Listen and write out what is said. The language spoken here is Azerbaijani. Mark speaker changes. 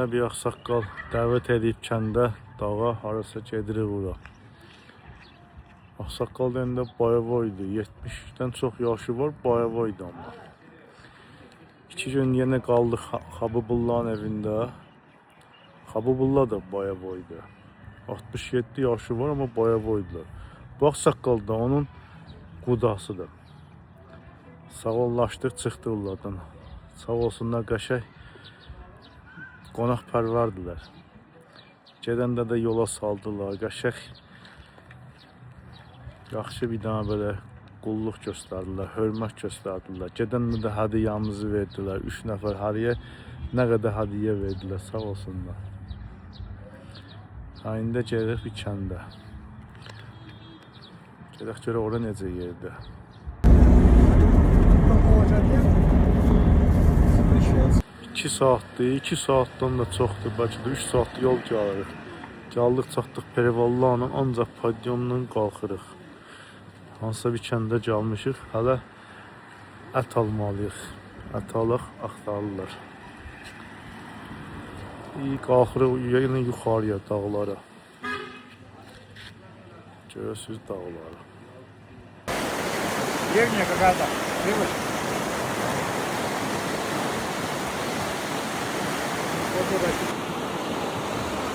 Speaker 1: Günə bir ağsaqqal dəvət edib kəndə, dağa, harasa gedirik ora. Ağsaqqal deyəndə bayavoydu, 70-dən çox yaşı var, bayavoydu amma. 2 gün yenə qaldıq Xabibullahın evində. Xabibullah da bayavoydu. 67 yaşı var amma bayavoydular. Bu ağsaqqal da onun qudasıdır. Sağollaşdıq, çıxdıq onlardan. Sağ olsunlar, qəşəng qonaqpərvərdilər. Gedəndə də yola saldılar, qəşəng yaxşı bir dənə belə qulluq göstərdilər, hörmət göstərdilər. Gedəndə də hədiyyəmizi verdilər. 3 nəfər hariyə nə qədər hədiyyə verdilər, sağ olsunlar. İndi gedirik bir kəndə. Gedək görə ora necə yerdir. 2 saatdir, 2 saatdan da çoxdur, bəlkə də 3 saatdır yol gəlirik. Gəldik, çatdıq Perivallarla, ancaq podyumla qalxırıq. Hansısa bir kəndə gəlmişik, hələ ət almalıyıq. Ət alıq, axtarırlar. Qalxırıq yenə yuxarıya, dağlara. Görürsünüz dağları.
Speaker 2: Деревня какая-то, девочка. Вот туда.